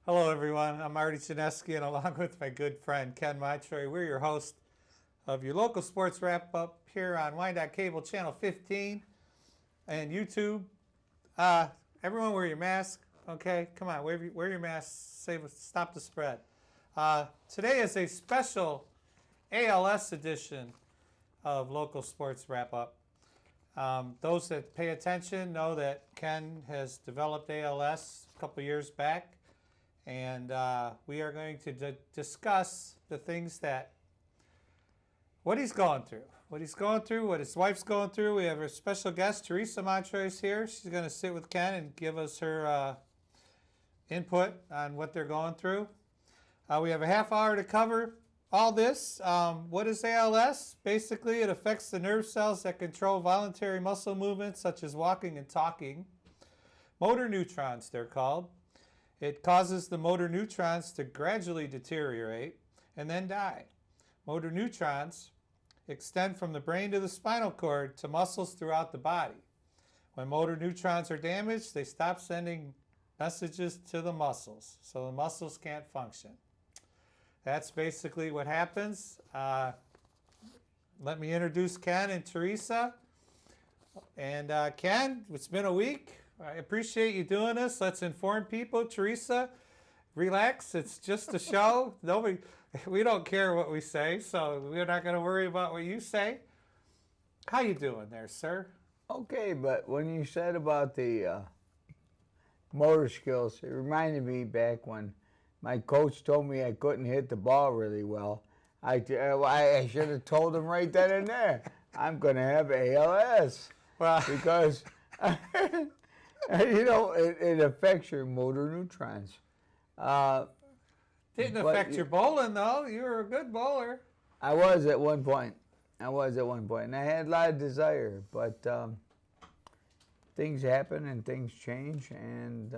Hello, everyone. I'm Marty Chinesky, and along with my good friend Ken Montroy, we're your host of your local sports wrap-up here on Wyandotte Cable Channel 15 and YouTube. Everyone wear your mask, okay? Come on, wear your mask. Stop the spread. Today is a special ALS edition of local sports wrap-up. Those that pay attention know that Ken has developed ALS a couple years back. And we are going to discuss the things what he's going through, what his wife's going through. We have our special guest, Teresa Montroy, here. She's going to sit with Ken and give us her input on what they're going through. We have a half hour to cover all this. What is ALS? Basically, it affects the nerve cells that control voluntary muscle movements, such as walking and talking. Motor neutrons, they're called. It causes the motor neutrons to gradually deteriorate and then die. Motor neutrons extend from the brain to the spinal cord to muscles throughout the body. When motor neutrons are damaged, they stop sending messages to the muscles, so the muscles can't function. That's basically what happens. Let me introduce Ken and Teresa. And Ken, it's been a week. I appreciate you doing this. Let's inform people. Teresa, relax. It's just a show. We don't care what we say, so we're not going to worry about what you say. How you doing there, sir? Okay, but when you said about the motor skills, it reminded me back when my coach told me I couldn't hit the ball really well. I should have told him right then and there, I'm going to have ALS. Well, because... You know, it affects your motor neutrons. Didn't affect your bowling, though. You were a good bowler. I was at one point. And I had a lot of desire, but things happen and things change. And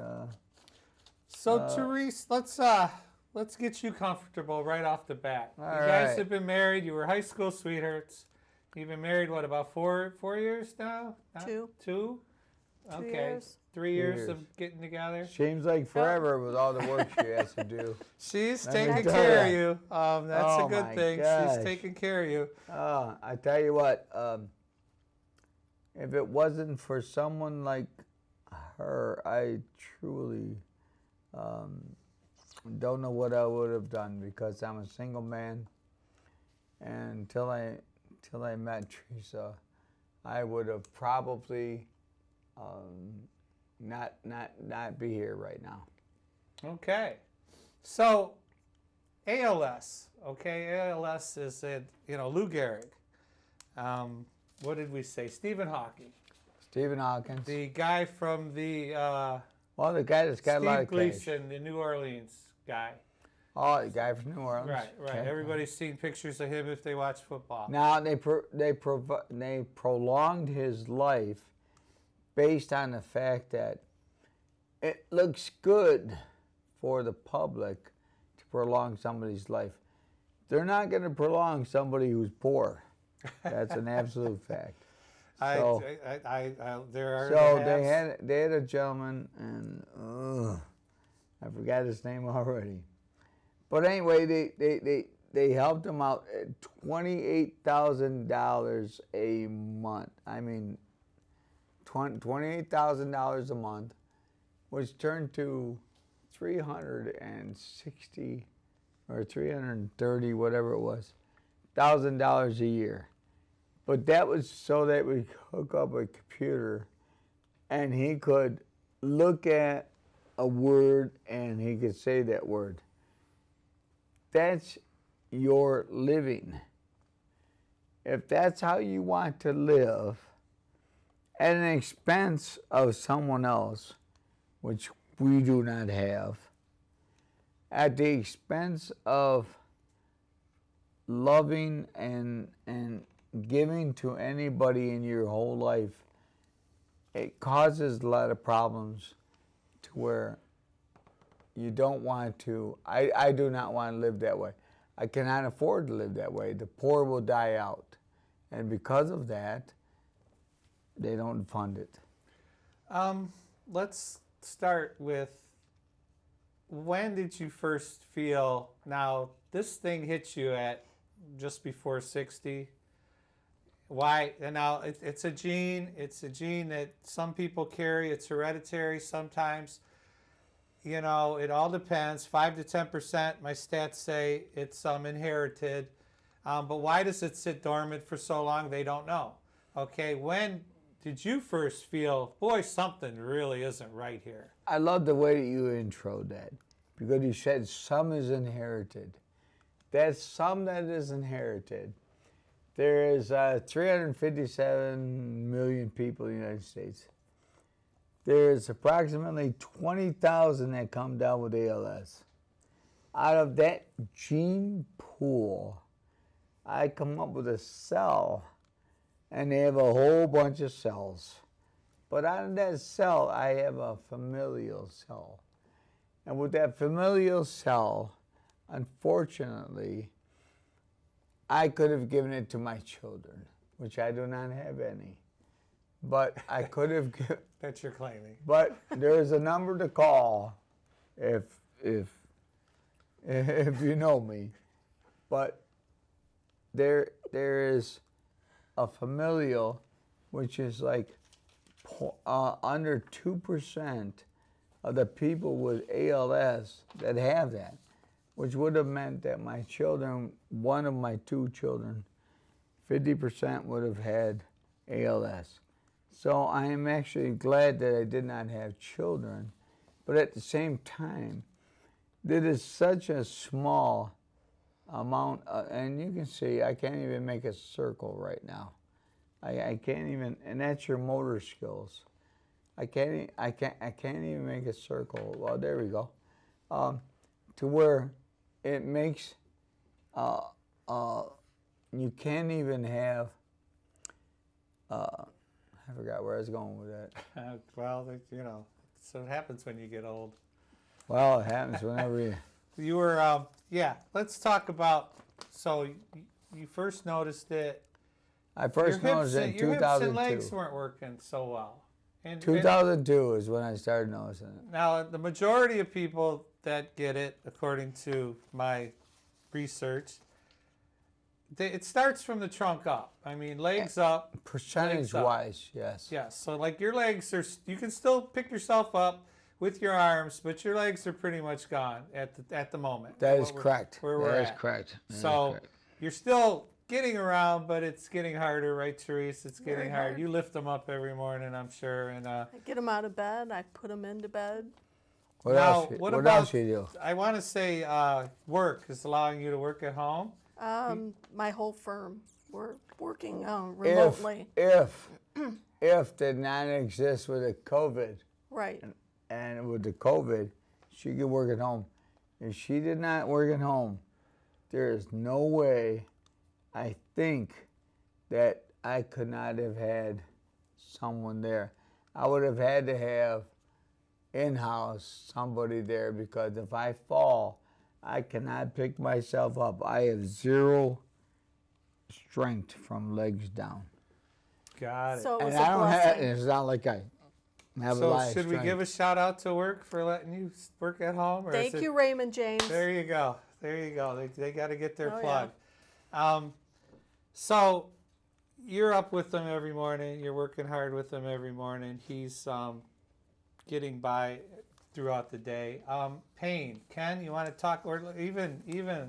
so, Teresa, let's get you comfortable right off the bat. You all guys right. have been married. You were high school sweethearts. You've been married, what, about four years now? Two. Two? Okay. Years. 3 years of getting together. Seems like forever with all the work she has to do. She's Let me taking tell care of ya. you. That's a good my thing. gosh. She's taking care of you. I tell you what, if it wasn't for someone like her, I truly don't know what I would have done, because I'm a single man, and until I met Teresa, I would have probably not be here right now. Okay. So, ALS. Okay, ALS is Lou Gehrig. What did we say? Stephen Hawking. Stephen Hawkins. The guy from the The guy that's got a lot of Steve cash. Gleason, the New Orleans guy. Oh, the guy from New Orleans. Right. Okay. Everybody's seen pictures of him if they watch football. Now they prolonged his life based on the fact that it looks good for the public to prolong somebody's life. They're not going to prolong somebody who's poor. That's an absolute fact. So, they had a gentleman, and I forgot his name already. But anyway, they helped him out at $28,000 a month. I mean, $28,000 a month, which turned to $360 or $330, whatever it was, $1,000 a year. But that was so that we could hook up a computer, and he could look at a word and he could say that word. That's your living. If that's how you want to live, at an expense of someone else, which we do not have, at the expense of loving and giving to anybody in your whole life, it causes a lot of problems to where you don't want to. I do not want to live that way. I cannot afford to live that way. The poor will die out. And because of that, they don't fund it. Let's start with when did you first feel, now this thing hits you at just before 60? Why? And now it's a gene. It's a gene that some people carry. It's hereditary sometimes. You know, it all depends. 5 to 10%, my stats say it's inherited. But why does it sit dormant for so long? They don't know. Okay, when did you first feel, boy, something really isn't right here? I love the way that you introed that, because you said some is inherited. That's some that is inherited. There is 357 million people in the United States. There's approximately 20,000 that come down with ALS. Out of that gene pool, I come up with a cell, and they have a whole bunch of cells. But out of that cell, I have a familial cell. And with that familial cell, unfortunately, I could have given it to my children, which I do not have any. But I could have given. That you're claiming. But there's a number to call if you know me. But there is a familial, which is like under 2% of the people with ALS that have that, which would have meant that my children, one of my 2 children, 50% would have had ALS. So I am actually glad that I did not have children, but at the same time, that is such a small amount, and you can see I can't even make a circle right now. I can't even, and that's your motor skills. I can't even make a circle. Well, there we go. To where it makes you can't even have. I forgot where I was going with that. Well, you know, so it happens when you get old. Well, it happens whenever you. You were, yeah. Let's talk about. So you first noticed it. I first noticed it in 2002. Your hips and legs weren't working so well. And 2002 is when I started noticing it. Now, the majority of people that get it, according to my research, it starts from the trunk up. I mean, legs up. Percentage-wise, yes. Yes. So, like, your legs are, you can still pick yourself up with your arms, but your legs are pretty much gone at the moment. That is correct. Where we're at. Correct. So, you're still getting around, but it's getting harder, right, Teresa? It's getting Very hard. hard. You lift them up every morning, I'm sure. And I get them out of bed. I put them into bed. What now, else? what else you do? I want to say work is allowing you to work at home. My whole firm, we're working remotely. If did not exist with the COVID, Right. and with the COVID, she could work at home. If she did not work at home, there is no way, I think, that I could not have had someone there. I would have had to have in-house somebody there, because if I fall, I cannot pick myself up. I have zero strength from legs down. Got it. So it was And a I don't have, blessing. it's not like I have a So lot of should we strength. give a shout out to work for letting you work at home? Or Thank is it, you, Raymond James. There you go. There you go. They got to get their Oh, plug. So you're up with them every morning. You're working hard with them every morning. He's getting by throughout the day. Pain. Ken, you want to talk, or even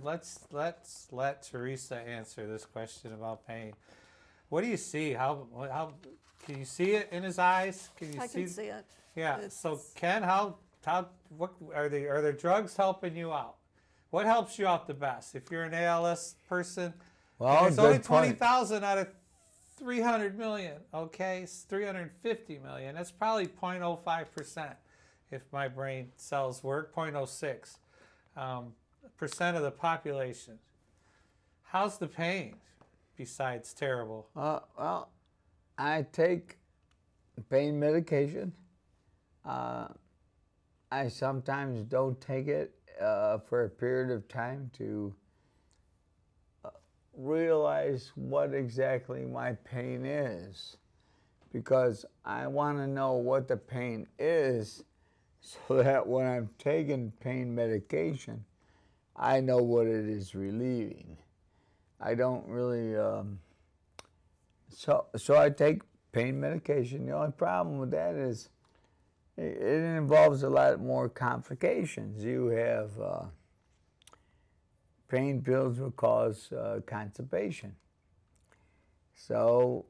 let's let Teresa answer this question about pain. What do you see? How can you see it in his eyes? Can you I can see it. Yeah. It's- So Ken, what are there drugs helping you out? What helps you out the best? If you're an ALS person, Well, there's only good point. 20,000 out of 300 million. Okay, it's 350 million. That's probably 0.05%. If my brain cells work, 0.06 percent of the population. How's the pain? Besides terrible. Well, I take pain medication. I sometimes don't take it for a period of time to realize what exactly my pain is, because I want to know what the pain is so that when I'm taking pain medication, I know what it is relieving. I don't really, so I take pain medication. The only problem with that is it involves a lot more complications. You have pain pills will cause constipation. So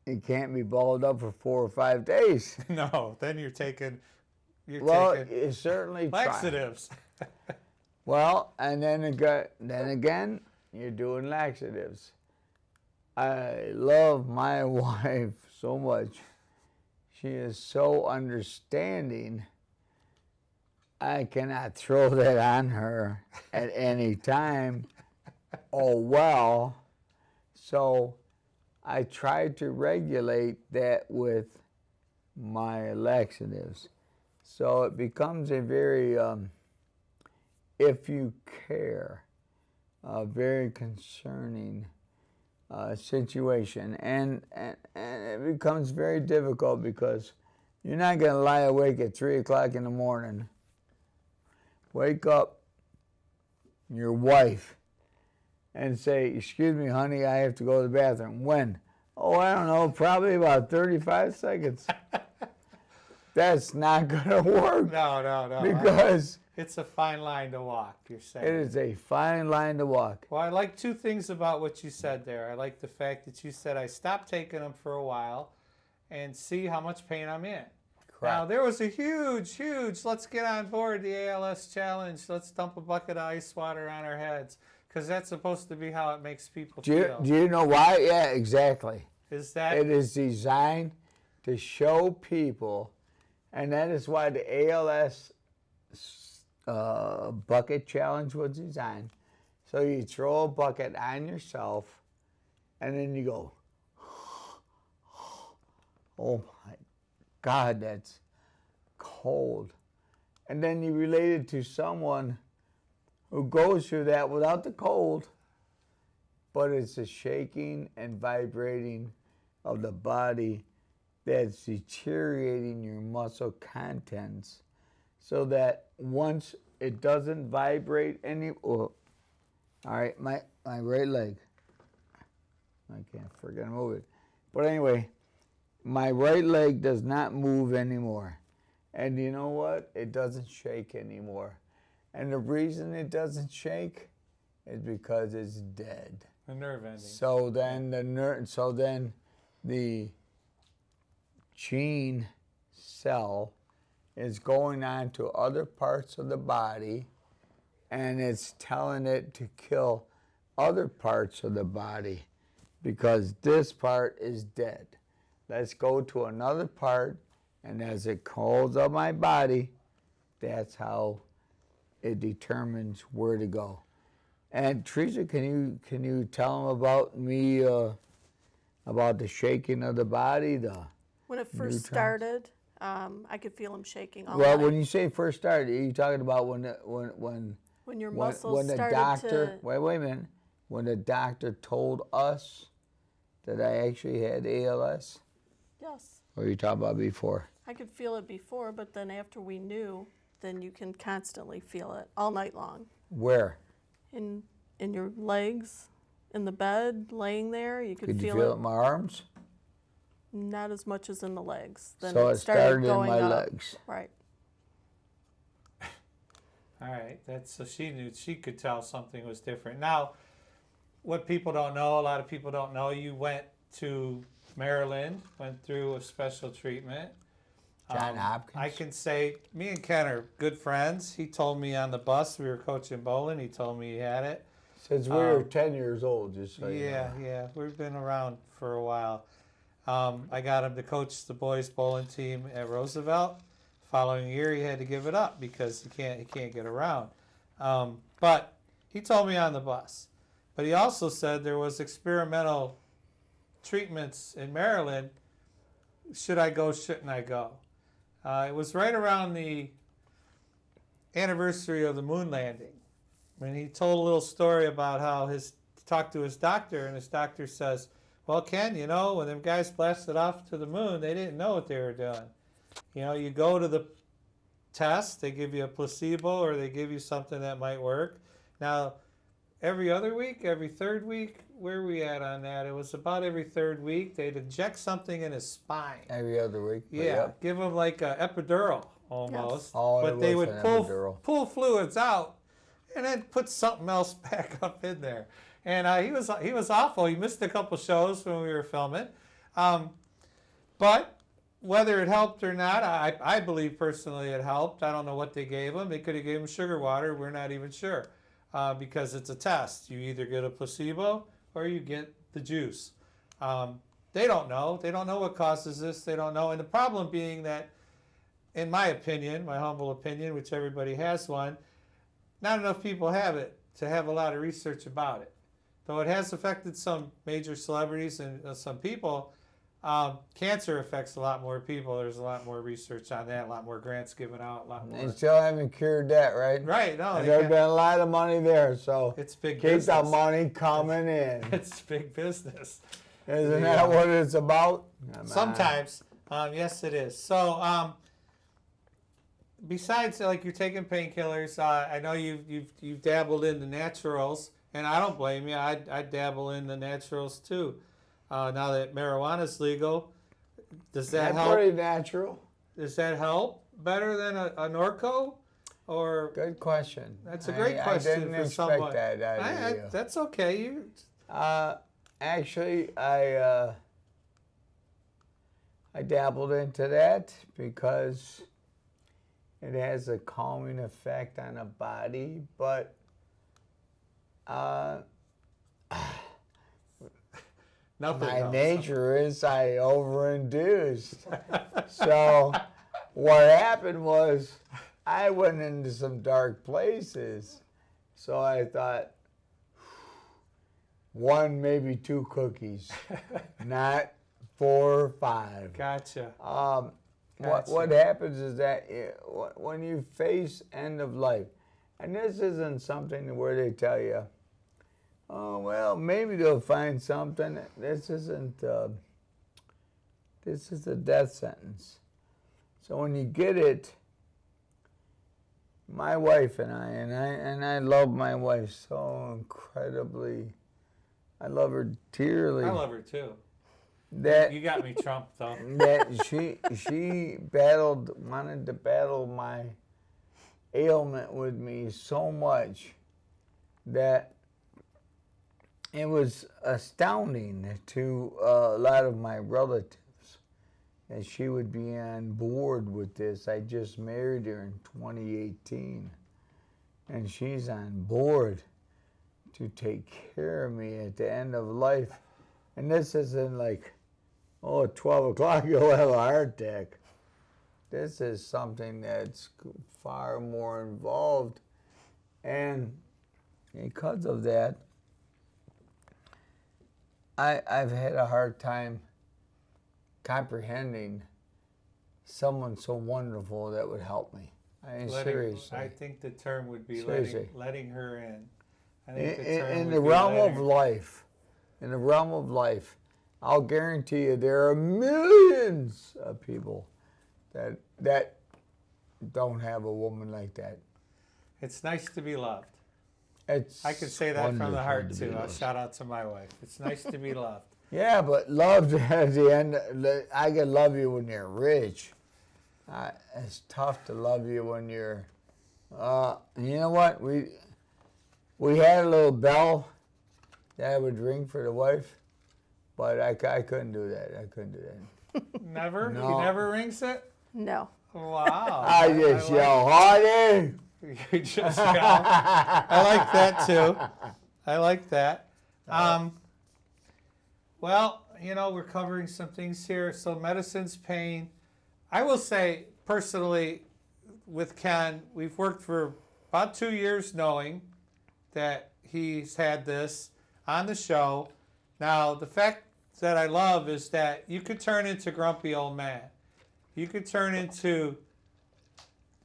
it can't be balled up for 4 or 5 days. No, then you're taking You certainly try. laxatives. Well, and then again, you're doing laxatives. I love my wife so much. She is so understanding. I cannot throw that on her at any time. Oh, well. So I try to regulate that with my laxatives. So it becomes a very, if you care, a very concerning situation. And it becomes very difficult because you're not going to lie awake at 3 o'clock in the morning, wake up your wife and say, "Excuse me, honey, I have to go to the bathroom." When? Oh, I don't know, probably about 35 seconds. That's not going to work. No. Because it's a fine line to walk, you're saying. it is a fine line to walk. Well, I like 2 things about what you said there. I like the fact that you said I stopped taking them for a while and see how much pain I'm in. Correct. Now, there was a huge, let's get on board the ALS challenge. Let's dump a bucket of ice water on our heads. Because that's supposed to be how it makes people feel. Do you know why? Yeah, exactly. Is that? It is designed to show people, and that is why the ALS bucket challenge was designed. So you throw a bucket on yourself, and then you go, "Oh my God, that's cold." And then you relate it to someone who goes through that without the cold, but it's the shaking and vibrating of the body that's deteriorating your muscle contents, so that once it doesn't vibrate all right, my right leg, I can't forget to move it. But anyway, my right leg does not move anymore. And you know what? It doesn't shake anymore. And the reason it doesn't shake is because it's dead. The nerve ending. So then the gene cell is going on to other parts of the body, and it's telling it to kill other parts of the body because this part is dead. Let's go to another part, and as it calls up my body, that's how it determines where to go. And Teresa, can you tell them about me, about the shaking of the body? When it first started, I could feel him shaking all Well, night. when you say first started, are you talking about when Your muscles when the started doctor to... wait a minute, when the doctor told us that I actually had ALS? Yes. Or are you talking about before? I could feel it before, but then after we knew, then you can constantly feel it all night long. Where? In your legs, in the bed, laying there, you could Could you feel feel it. it in my arms? Not as much as in the legs. Then So it started in going my up. legs. Right. All right. So she knew, she could tell something was different. Now, what people don't know, a lot of people don't know, you went to Maryland, went through a special treatment. John Hopkins. I can say, me and Ken are good friends. He told me on the bus, we were coaching bowling, he told me he had it. Since we were 10 years old, just so you know. Yeah, we've been around for a while. I got him to coach the boys bowling team at Roosevelt. Following year, he had to give it up because he can't get around. But he told me on the bus. But he also said there was experimental treatments in Maryland. Should I go? Shouldn't I go? It was right around the anniversary of the moon landing, when he told a little story about how he talked to his doctor, and his doctor says, "Well, Ken, you know, when them guys blasted off to the moon, they didn't know what they were doing. You know, you go to the test. They give you a placebo or they give you something that might work. Now, every other week, every third week, where are we at on that? It was about every third week. They'd inject something in his spine. Every other week. Yeah, Yep. give him like an epidural almost. Oh, but it they was would an pull epidural. fluids out and then put something else back up in there. And he was awful. He missed a couple shows when we were filming. But whether it helped or not, I believe personally it helped. I don't know what they gave him. They could have gave him sugar water. We're not even sure because it's a test. You either get a placebo or you get the juice. They don't know. They don't know what causes this. They don't know. And the problem being that, in my opinion, my humble opinion, which everybody has one, not enough people have it to have a lot of research about it. Though it has affected some major celebrities and some people, cancer affects a lot more people. There's a lot more research on that, a lot more grants given out, a lot more. They still haven't cured that, right? Right, no. And there's been a lot of money there, so It's big keep business. the money coming in. It's big business. Isn't that what it's about? Sometimes, yes, it is. So, besides, like, you're taking painkillers, I know you've dabbled in the naturals, and I don't blame you. I dabble in the naturals too. Now that marijuana's legal, does that That's help? pretty natural. Does that help better than a Norco? Or Good question. that's a great question I didn't for expect someone. that out of you. That's okay. You Actually, I dabbled into that because it has a calming effect on the body, but nothing my helps. nature is I overinduced. So what happened was I went into some dark places. So I thought, one, maybe two cookies, not 4 or 5. Gotcha. What happens is that when you face end of life, and this isn't something where they tell you, oh, well, maybe they'll find something. This isn't, this is a death sentence. So when you get it, my wife and I love my wife so incredibly. I love her dearly. I love her too. That You got me trumped though. that she wanted to battle my ailment with me so much that it was astounding to a lot of my relatives that she would be on board with this. I just married her in 2018, and she's on board to take care of me at the end of life. And this isn't like, oh, at 12 o'clock you'll have a heart attack. This is something that's far more involved. And because of that, I've had a hard time comprehending someone so wonderful that would help me. I mean, seriously. I think the term would be Seriously. letting her in. I think the term In would the be realm letting of her- life, I'll guarantee you there are millions of people that don't have a woman like that. It's nice to be loved. It's I could say that from the wonderful heart to be too. I'll loved. shout out to my wife. It's nice to be loved. Yeah, but loved at the end, I can love you when you're rich. It's tough to love you when you're, you know what? We had a little bell that I would ring for the wife, but I couldn't do that. I couldn't do that. Never? No. He never rings it? No. Wow. I just yell, Hardy! You just yell. I like that too. I like that. Well, you know, we're covering some things here. So medicine's pain. I will say, personally, with Ken, we've worked for about 2 years knowing that he's had this on the show. Now, the fact that I love is that you could turn into grumpy old man. You could turn into,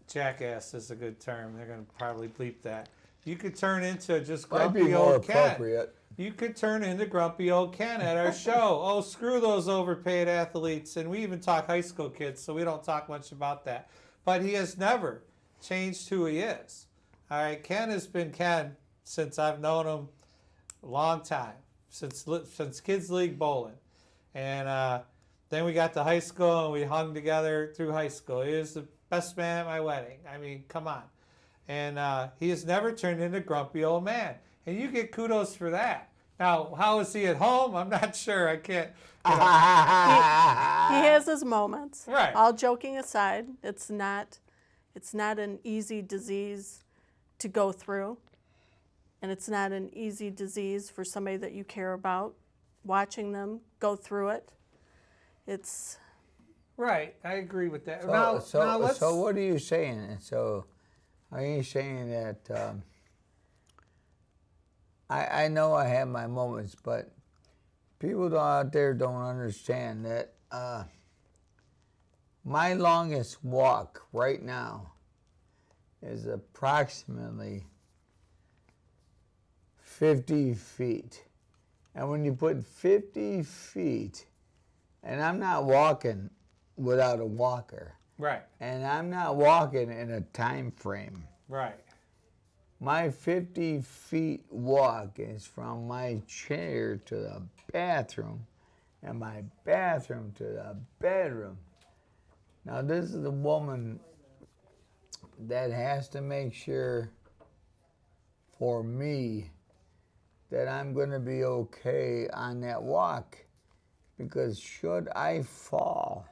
jackass is a good term. They're going to probably bleep that. You could turn into just Might be grumpy more old Ken. appropriate. You could turn into grumpy old Ken at our show. Oh, screw those overpaid athletes. And we even talk high school kids, so we don't talk much about that. but he has never changed who he is. All right, Ken has been Ken since I've known him a long time, since Kids League Bowling. And then we got to high school and we hung together through high school. He was the best man at my wedding. I mean, come on. And he has never turned into a grumpy old man. And you get kudos for that. Now, how is he at home? I'm not sure. I can't. You know. He has his moments. Right. All joking aside, it's not an easy disease to go through. And it's not an easy disease for somebody that you care about, watching them go through it. It's Right. I agree with that. So what are you saying? So are you saying that I know I have my moments, but people out there don't understand that my longest walk right now is approximately 50 feet. And when you put 50 feet, and I'm not walking without a walker, Right. and I'm not walking in a time frame. Right. My 50 feet walk is from my chair to the bathroom, and my bathroom to the bedroom. Now, this is a woman that has to make sure for me that I'm going to be okay on that walk, because should I fall,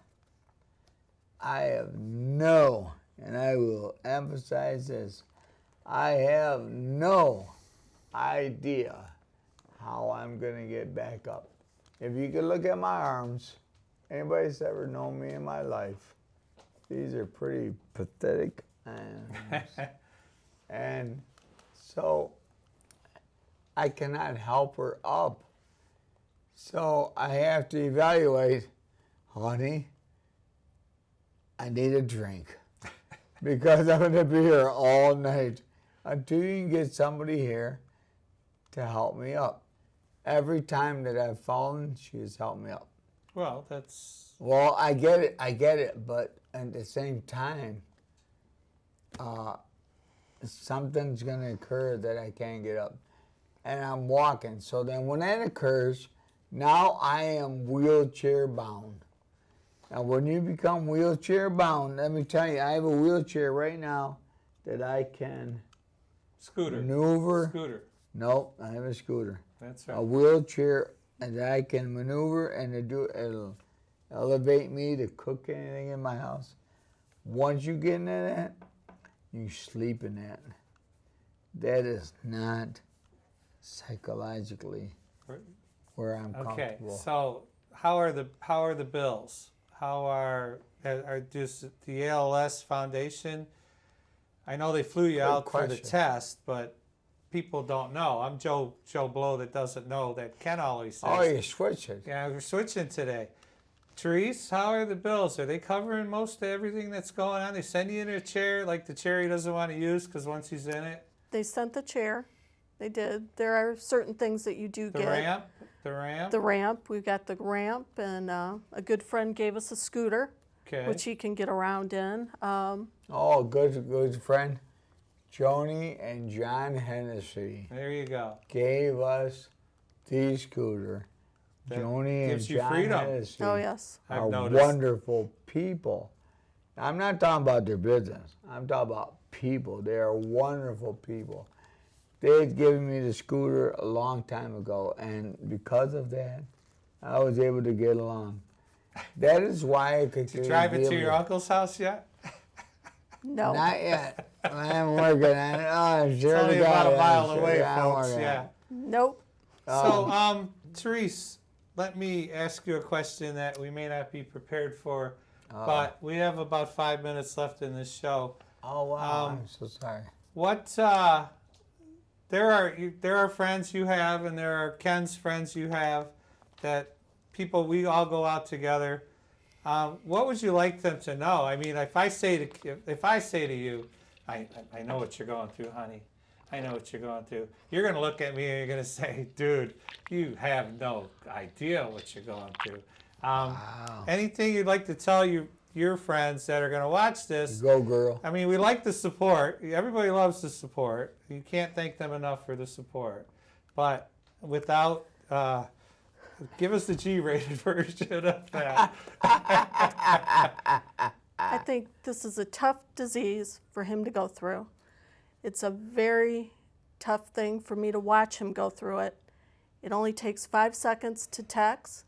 I have no, and I will emphasize this, I have no idea how I'm going to get back up. If you could look at my arms, anybody that's ever known me in my life, these are pretty pathetic arms. And so I cannot help her up. So I have to evaluate, honey, I need a drink, because I'm going to be here all night until you can get somebody here to help me up. Every time that I've fallen, she has helped me up. Well, that's... Well, I get it, but at the same time, something's going to occur that I can't get up. And I'm walking. So then when that occurs, now I am wheelchair bound. Now when you become wheelchair bound, let me tell you, I have a wheelchair right now that I can maneuver. Scooter. Nope, I have a scooter. That's right. A wheelchair that I can maneuver, and it'll elevate me to cook anything in my house. Once you get into that, you sleep in that. That is not psychologically where I'm Okay, comfortable. so how are the bills? How are just the ALS Foundation? I know they flew you out for the question. test, but people don't know. I'm Joe Blow that doesn't know that Ken always says. Oh, you're switching. Yeah, we're switching today. Therese, how are the bills? Are they covering most of everything that's going on? They send you in a chair, like the chair he doesn't want to use because once he's in it. They sent the chair. They did. There are certain things that you do The get. ramp. The ramp. The ramp. We've got the ramp, and a good friend gave us a scooter, Okay. which he can get around in. Oh, good friend. Joni and John Hennessy There you go. gave us the scooter. That Joni and gives you John freedom. Hennessy Oh, yes. I've are noticed. wonderful people. I'm not talking about their business. I'm talking about people. They are wonderful people. They had given me the scooter a long time ago, and because of that, I was able to get along. That is why I could Did you drive it to your uncle's house yet? No. Not yet. I'm working on it. Oh, I'm sure It's only to God, about a mile I'm sure away, I'm folks. working on Yeah. it. Nope. So, Therese, let me ask you a question that we may not be prepared for, but we have about 5 minutes left in this show. Oh, wow. I'm so sorry. What there are friends you have, and there are Ken's friends you have, that people we all go out together. What would you like them to know? I mean, if I say to you, I know what you're going through, honey. I know what you're going through. You're going to look at me and you're going to say, dude, you have no idea what you're going through. Wow. Anything you'd like to tell your friends that are going to watch this. Go, girl. I mean, we like the support. Everybody loves the support. You can't thank them enough for the support. But without, give us the G-rated version of that. I think this is a tough disease for him to go through. It's a very tough thing for me to watch him go through it. It only takes 5 seconds to text.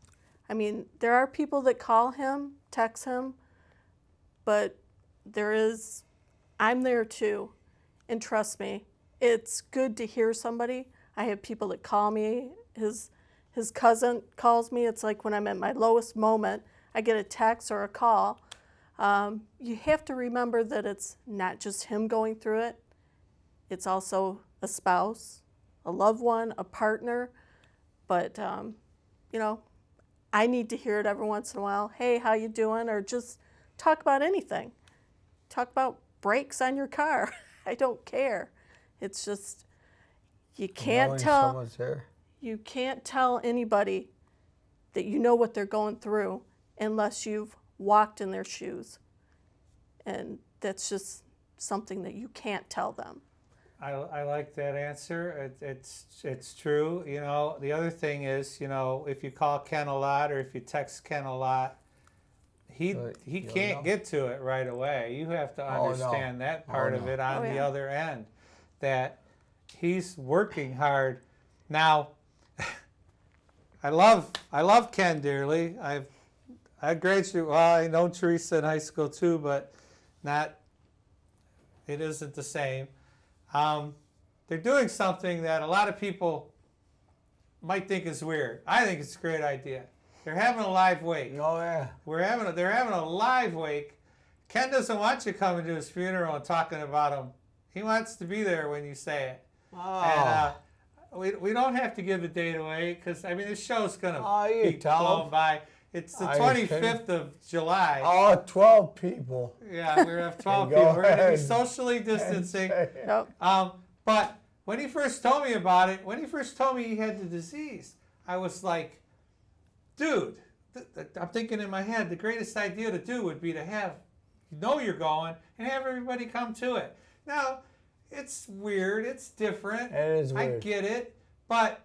I mean, there are people that call him, text him, but I'm there too. And trust me, it's good to hear somebody. I have people that call me. His cousin calls me. It's like when I'm at my lowest moment, I get a text or a call. You have to remember that it's not just him going through it. It's also a spouse, a loved one, a partner. But, you know, I need to hear it every once in a while. Hey, how you doing? Or just talk about anything. Talk about brakes on your car. I don't care. It's just, you can't tell. You can't tell anybody that you know what they're going through unless you've walked in their shoes. And that's just something that you can't tell them. I like that answer. It's true. You know, the other thing is, you know, if you call Ken a lot or if you text Ken a lot, he can't get to it right away. You have to understand that part of it on the other end, that he's working hard. Now, I love Ken dearly. I graduated. Well, I know Teresa in high school too, but it isn't the same. They're doing something that a lot of people might think is weird. I think it's a great idea. They're having a live wake. Oh, yeah. They're having a live wake. Ken doesn't want you coming to his funeral and talking about him. He wants to be there when you say it. Oh. And we don't have to give the date away because, I mean, this show's going to be tell blown by. It's the 25th of July. Oh, 12 people. Yeah, we're going to have 12 Go people. We're going to be ahead. socially distancing. Yep. But when he first told me about it, when he first told me he had the disease, I was like, dude, I'm thinking in my head, the greatest idea to do would be to have, you're going, and have everybody come to it. Now, it's weird, it's different. It is weird. I get it, but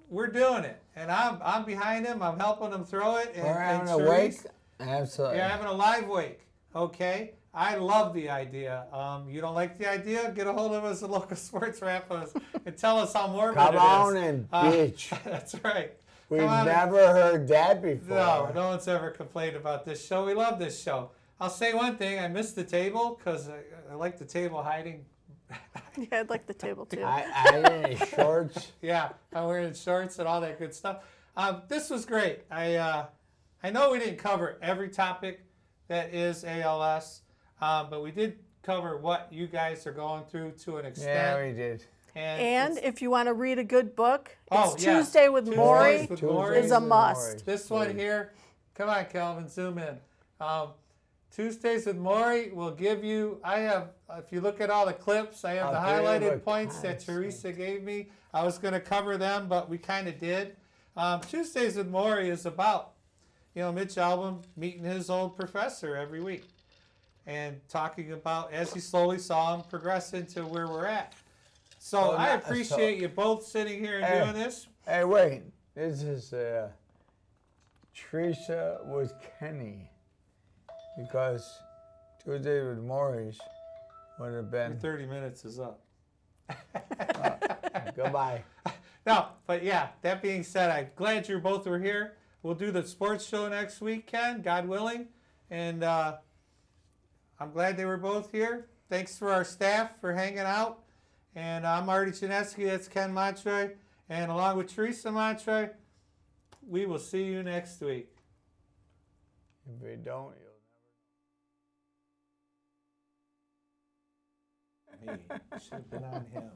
we're doing it. And I'm behind him, I'm helping him throw it. And, We're having a wake? Absolutely. You're having a live wake, okay? I love the idea. You don't like the idea? Get a hold of us at local sports wrap-ups and tell us how morbid it is. Come on and bitch. That's right. We've never heard that before. No one's ever complained about this show. We love this show. I'll say one thing. I miss the table because I like the table hiding. Yeah, I'd like the table too. I in shorts. Yeah, I'm wearing shorts and all that good stuff. This was great. I know we didn't cover every topic that is ALS, but we did cover what you guys are going through to an extent. Yeah, we did. And if you want to read a good book, it's yes. Tuesday with Maury Tuesdays with Maury is a must. This one here, come on, Calvin, zoom in. Tuesdays with Maury will give you, if you look at all the clips, I have the highlighted points that Teresa gave me. I was going to cover them, but we kind of did. Tuesdays with Maury is about, Mitch Albom meeting his old professor every week and talking about, as he slowly saw him progress into where we're at. So I appreciate you both sitting here and doing this. Hey, wait. This is Teresa with Kenny. Because Tuesday with Maurice would have been... Your 30 minutes is up. Goodbye. No, but yeah, that being said, I'm glad you both were here. We'll do the sports show next week, Ken, God willing. And I'm glad they were both here. Thanks for our staff for hanging out. And I'm Marty Chinesky, that's Ken Montroy. And along with Teresa Montroy, we will see you next week. If we don't, Me. Should have been on him.